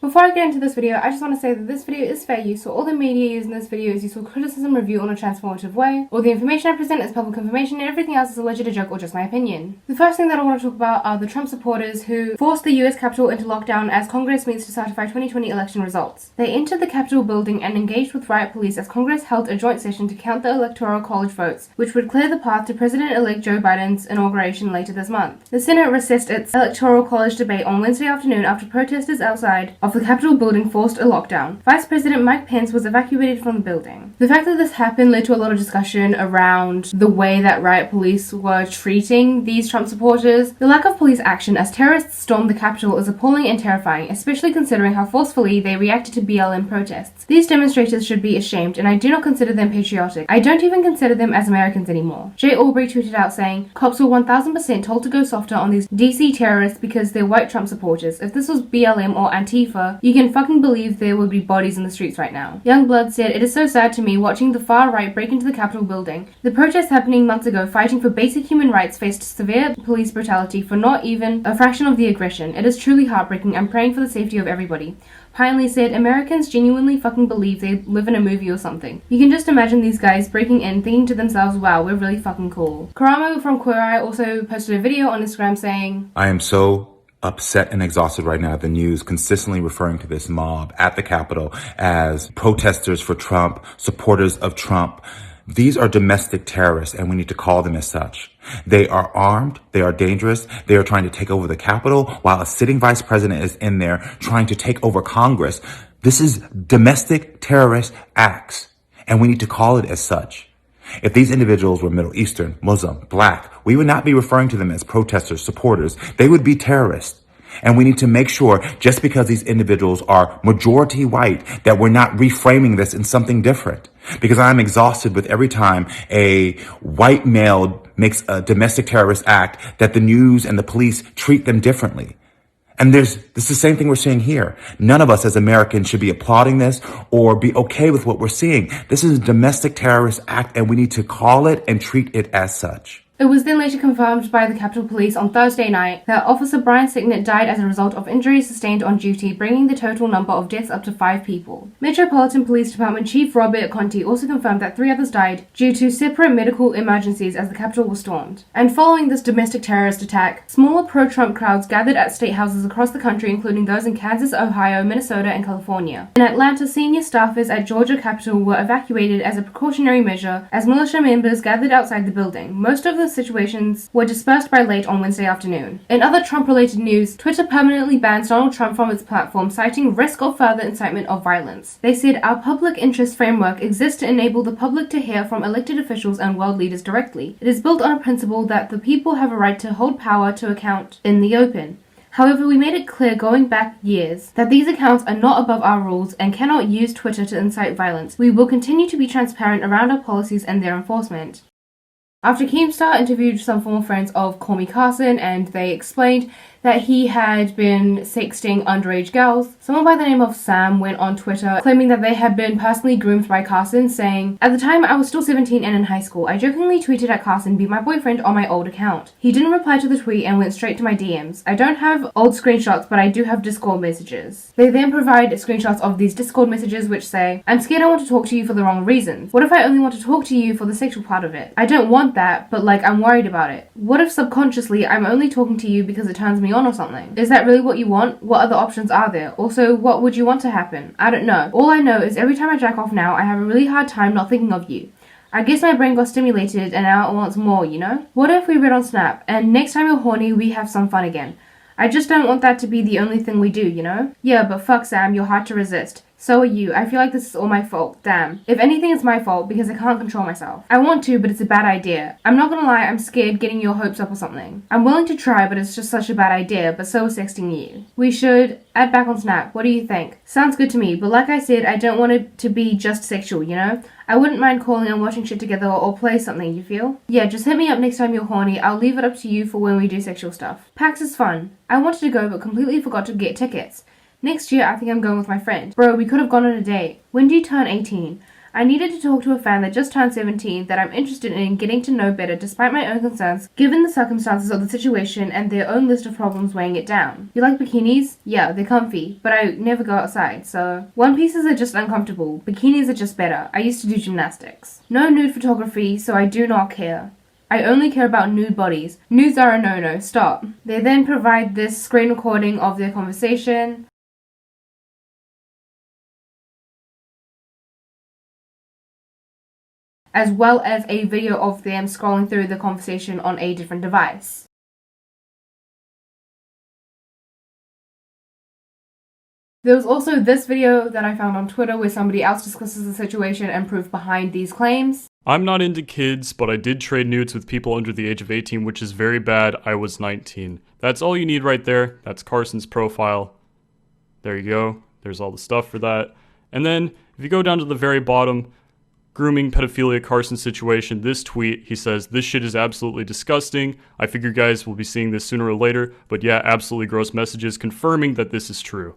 Before I get into this video, I just want to say that this video is fair use, so all the media used in this video is useful criticism review on a transformative way. All the information I present is public information and everything else is alleged a joke or just my opinion. The first thing that I want to talk about are the Trump supporters who forced the US Capitol into lockdown as Congress meets to certify 2020 election results. They entered the Capitol building and engaged with riot police as Congress held a joint session to count the Electoral College votes, which would clear the path to President-elect Joe Biden's inauguration later this month. The Senate recessed its Electoral College debate on Wednesday afternoon after protesters outside of the Capitol building forced a lockdown. Vice President Mike Pence was evacuated from the building. The fact that this happened led to a lot of discussion around the way that riot police were treating these Trump supporters. The lack of police action as terrorists stormed the Capitol is appalling and terrifying, especially considering how forcefully they reacted to BLM protests. These demonstrators should be ashamed, and I do not consider them patriotic. I don't even consider them as Americans anymore. Jay Aubrey tweeted out saying, "Cops were 1000% told to go softer on these DC terrorists because they're white Trump supporters. If this was BLM or Antifa, you can fucking believe there would be bodies in the streets right now." Youngblood said, "It is so sad to me watching the far right break into the Capitol building. The protests happening months ago fighting for basic human rights faced severe police brutality for not even a fraction of the aggression. It is truly heartbreaking. I'm praying for the safety of everybody." Pineley said, "Americans genuinely fucking believe they live in a movie or something. You can just imagine these guys breaking in thinking to themselves, wow, we're really fucking cool." Karamo from Queer Eye also posted a video on Instagram saying, "I am so upset and exhausted right now at the news consistently referring to this mob at the Capitol as protesters for Trump, supporters of Trump. These are domestic terrorists, and we need to call them as such. They are armed, they are dangerous, they are trying to take over the Capitol while a sitting vice president is in there trying to take over Congress. This is domestic terrorist acts, and we need to call it as such. If these individuals were Middle Eastern, Muslim, Black, we would not be referring to them as protesters, supporters. They would be terrorists. And we need to make sure, just because these individuals are majority white, that we're not reframing this in something different. Because I'm exhausted with every time a white male makes a domestic terrorist act that the news and the police treat them differently. And this is the same thing we're seeing here. None of us as Americans should be applauding this or be okay with what we're seeing. This is a domestic terrorist act, and we need to call it and treat it as such." It was then later confirmed by the Capitol Police on Thursday night that Officer Brian Sicknitt died as a result of injuries sustained on duty, bringing the total number of deaths up to 5 people. Metropolitan Police Department Chief Robert Conti also confirmed that 3 others died due to separate medical emergencies as the Capitol was stormed. And following this domestic terrorist attack, smaller pro-Trump crowds gathered at state houses across the country, including those in Kansas, Ohio, Minnesota, and California. In Atlanta, senior staffers at Georgia Capitol were evacuated as a precautionary measure as militia members gathered outside the building. Most of the situations were dispersed by late on Wednesday afternoon. In other Trump-related news, Twitter permanently bans Donald Trump from its platform, citing risk of further incitement of violence. They said, "Our public interest framework exists to enable the public to hear from elected officials and world leaders directly. It is built on a principle that the people have a right to hold power to account in the open. However, we made it clear going back years that these accounts are not above our rules and cannot use Twitter to incite violence. We will continue to be transparent around our policies and their enforcement." After Keemstar interviewed some former friends of Call Me Carson and they explained that he had been sexting underage girls, someone by the name of Sam went on Twitter claiming that they had been personally groomed by Carson, saying, "At the time I was still 17 and in high school. I jokingly tweeted at Carson, 'Be my boyfriend,' on my old account. He didn't reply to the tweet and went straight to my DMs. I don't have old screenshots, but I do have Discord messages." They then provide screenshots of these Discord messages which say, "I'm scared I want to talk to you for the wrong reasons. What if I only want to talk to you for the sexual part of it? I don't want that, but I'm worried about it. What if subconsciously I'm only talking to you because it turns me on or something? Is that really what you want? What other options are there? Also, what would you want to happen? I don't know. All I know is every time I jack off now, I have a really hard time not thinking of you. I guess my brain got stimulated and now it wants more, you know? What if we read on Snap and next time you're horny, we have some fun again? I just don't want that to be the only thing we do, you know? Yeah, but fuck Sam, you're hard to resist. So are you. I feel like this is all my fault. Damn. If anything, it's my fault because I can't control myself. I want to, but it's a bad idea. I'm not gonna lie, I'm scared getting your hopes up or something. I'm willing to try, but it's just such a bad idea, but so is sexting you. We should add back on Snap. What do you think? Sounds good to me, but like I said, I don't want it to be just sexual, you know? I wouldn't mind calling and watching shit together or play something, you feel? Yeah, just hit me up next time you're horny. I'll leave it up to you for when we do sexual stuff. PAX is fun. I wanted to go, but completely forgot to get tickets. Next year, I think I'm going with my friend. Bro, we could have gone on a date. When do you turn 18? I needed to talk to a fan that just turned 17 that I'm interested in getting to know better despite my own concerns, given the circumstances of the situation and their own list of problems weighing it down. You like bikinis? Yeah, they're comfy, but I never go outside, so... One pieces are just uncomfortable. Bikinis are just better. I used to do gymnastics. No nude photography, so I do not care. I only care about nude bodies. Nudes are a no-no. Stop. They then provide this screen recording of their conversation, as well as a video of them scrolling through the conversation on a different device. There was also this video that I found on Twitter where somebody else discusses the situation and proof behind these claims. I'm not into kids, but I did trade nudes with people under the age of 18, which is very bad. I was 19. That's all you need right there. That's Carson's profile. There you go. There's all the stuff for that. And then, if you go down to the very bottom, grooming pedophilia Carson situation, this tweet, he says, "This shit is absolutely disgusting. I figure you guys will be seeing this sooner or later, but yeah, absolutely gross messages confirming that this is true."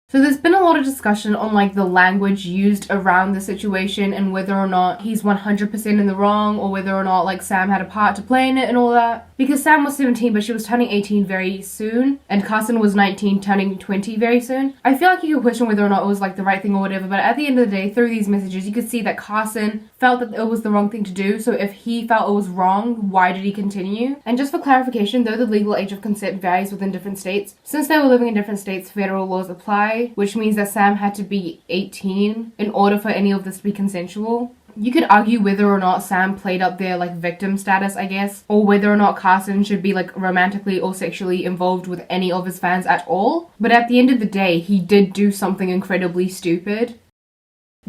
So there's been a lot of discussion on like the language used around the situation and whether or not he's 100% in the wrong or whether or not like Sam had a part to play in it and all that. Because Sam was 17 but she was turning 18 very soon and Carson was 19 turning 20 very soon. I feel like you could question whether or not it was like the right thing or whatever, but at the end of the day through these messages you could see that Carson felt that it was the wrong thing to do. So if he felt it was wrong, why did he continue? And just for clarification, though the legal age of consent varies within different states, since they were living in different states, federal laws apply, which means that Sam had to be 18 in order for any of this to be consensual. You could argue whether or not Sam played up their like victim status, I guess, or whether or not Carson should be like romantically or sexually involved with any of his fans at all. But at the end of the day, he did do something incredibly stupid.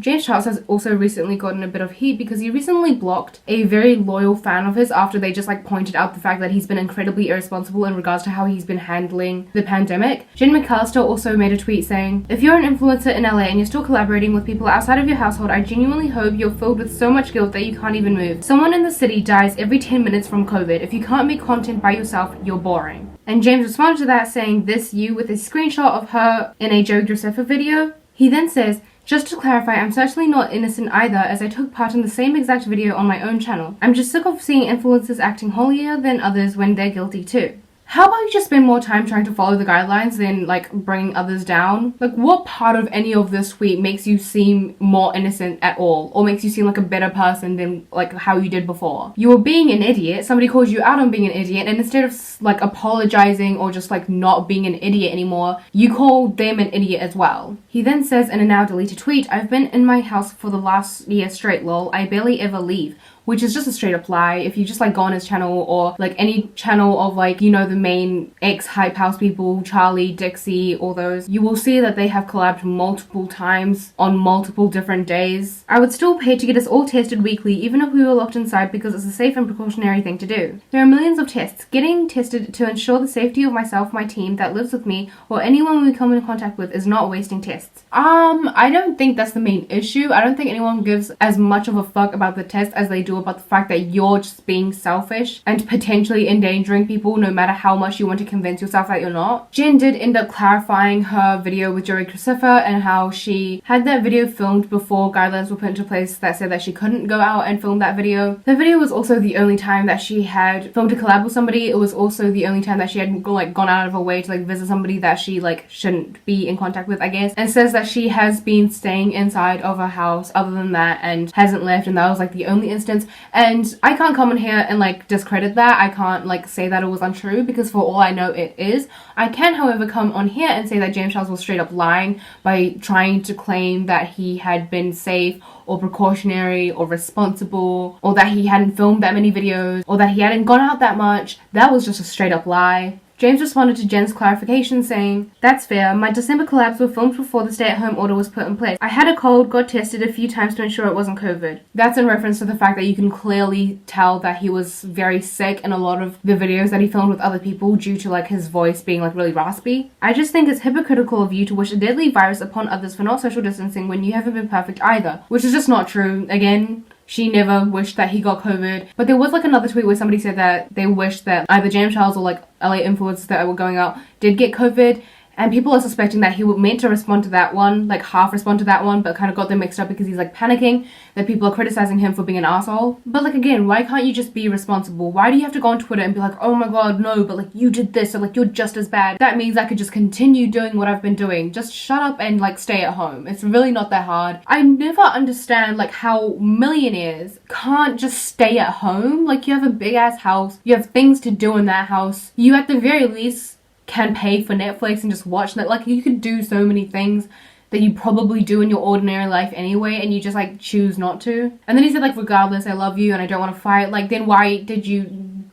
James Charles has also recently gotten a bit of heat because he recently blocked a very loyal fan of his after they just like pointed out the fact that he's been incredibly irresponsible in regards to how he's been handling the pandemic. Jen McAllister also made a tweet saying, "If you're an influencer in LA and you're still collaborating with people outside of your household, I genuinely hope you're filled with so much guilt that you can't even move. Someone in the city dies every 10 minutes from COVID. If you can't make content by yourself, you're boring." And James responded to that saying this you with a screenshot of her in a Joe Graceffa video. He then says, "Just to clarify, I'm certainly not innocent either, as I took part in the same exact video on my own channel. I'm just sick of seeing influencers acting holier than others when they're guilty too." How about you just spend more time trying to follow the guidelines than like bringing others down? Like what part of any of this tweet makes you seem more innocent at all, or makes you seem like a better person than like how you did before? You were being an idiot, somebody calls you out on being an idiot, and instead of like apologizing or just like not being an idiot anymore, you call them an idiot as well. He then says in a now deleted tweet, "I've been in my house for the last year straight, lol. I barely ever leave." Which is just a straight up lie. If you just like go on his channel or like any channel of like, you know, the main ex-Hype House people, Charlie, Dixie, all those, you will see that they have collabed multiple times on multiple different days. I would still pay to get us all tested weekly even if we were locked inside because it's a safe and precautionary thing to do. There are millions of tests. Getting tested to ensure the safety of myself, my team that lives with me, or anyone we come in contact with is not wasting tests. I don't think that's the main issue. I don't think anyone gives as much of a fuck about the test as they do about the fact that you're just being selfish and potentially endangering people no matter how much you want to convince yourself that you're not. Jen did end up clarifying her video with Joey Graceffa and how she had that video filmed before guidelines were put into place that said that she couldn't go out and film that video. The video was also the only time that she had filmed a collab with somebody. It was also the only time that she had gone out of her way to like visit somebody that she like shouldn't be in contact with, I guess, and says that she has been staying inside of her house other than that and hasn't left, and that was like the only instance. And I can't come in here and like discredit that. I can't like say that it was untrue because for all I know it is. I can however come on here and say that James Charles was straight up lying by trying to claim that he had been safe or precautionary or responsible or that he hadn't filmed that many videos or that he hadn't gone out that much. That was just a straight up lie. James responded to Jen's clarification saying, "That's fair. My December collabs were filmed before the stay-at-home order was put in place. I had a cold, got tested a few times to ensure it wasn't COVID." That's in reference to the fact that you can clearly tell that he was very sick in a lot of the videos that he filmed with other people due to like his voice being like really raspy. "I just think it's hypocritical of you to wish a deadly virus upon others for not social distancing when you haven't been perfect either," which is just not true. Again, she never wished that he got COVID. But there was like another tweet where somebody said that they wished that either James Charles or like LA influencers that were going out did get COVID. And people are suspecting that he meant to respond to that one, like half respond to that one, but kind of got them mixed up because he's like panicking, that people are criticizing him for being an asshole. But like again, why can't you just be responsible? Why do you have to go on Twitter and be like, oh my god, no, but like you did this, so like you're just as bad? That means I could just continue doing what I've been doing. Just shut up and like stay at home. It's really not that hard. I never understand like how millionaires can't just stay at home. Like you have a big ass house, you have things to do in that house. You at the very least can pay for Netflix and just watch that. Like you could do so many things that you probably do in your ordinary life anyway, and you just like choose not to. And then he said like, regardless, I love you and I don't want to fight. Like then why did you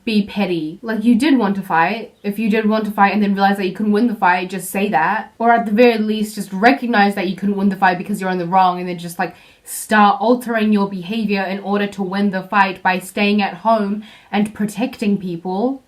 be petty? Like you did want to fight. If you did want to fight and then realize that you couldn't win the fight, just say that. Or at the very least just recognize that you couldn't win the fight because you're in the wrong, and then just like start altering your behavior in order to win the fight by staying at home and protecting people.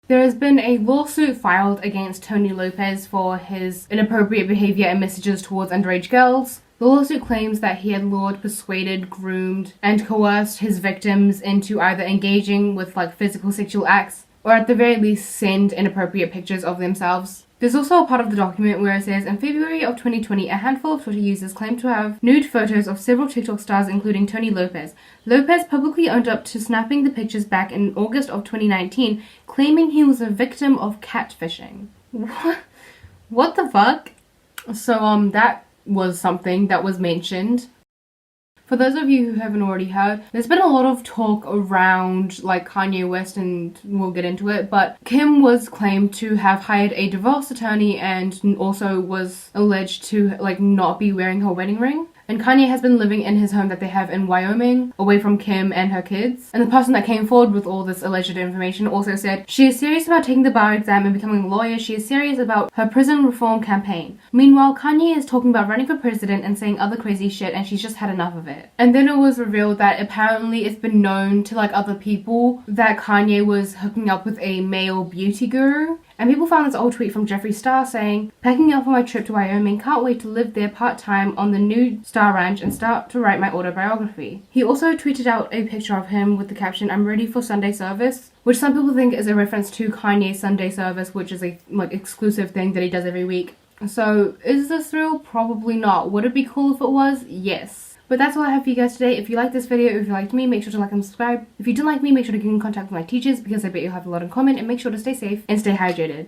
There has been a lawsuit filed against Tony Lopez for his inappropriate behavior and messages towards underage girls. The lawsuit claims that he had lured, persuaded, groomed, and coerced his victims into either engaging with like physical sexual acts or at the very least send inappropriate pictures of themselves. There's also a part of the document where it says, in February of 2020, a handful of Twitter users claimed to have nude photos of several TikTok stars, including Tony Lopez. Lopez publicly owned up to snapping the pictures back in August of 2019, claiming he was a victim of catfishing. What the fuck? So, that was something that was mentioned. For those of you who haven't already heard, there's been a lot of talk around like Kanye West, and we'll get into it, but Kim was claimed to have hired a divorce attorney and also was alleged to like not be wearing her wedding ring. And Kanye has been living in his home that they have in Wyoming, away from Kim and her kids. And the person that came forward with all this alleged information also said, she is serious about taking the bar exam and becoming a lawyer. She is serious about her prison reform campaign. Meanwhile, Kanye is talking about running for president and saying other crazy shit, and she's just had enough of it. And then it was revealed that apparently it's been known to like other people that Kanye was hooking up with a male beauty guru. And people found this old tweet from Jeffree saying, packing up for my trip to Wyoming, can't wait to live there part-time on the new Star Ranch and start to write my autobiography. He also tweeted out a picture of him with the caption, I'm ready for Sunday service, which some people think is a reference to Kanye's Sunday service, which is a like exclusive thing that he does every week. So is this real? Probably not. Would it be cool if it was? Yes. But that's all I have for you guys today. If you liked this video, if you liked me, make sure to like and subscribe. If you didn't like me, make sure to get in contact with my teachers because I bet you'll have a lot in common, and make sure to stay safe and stay hydrated.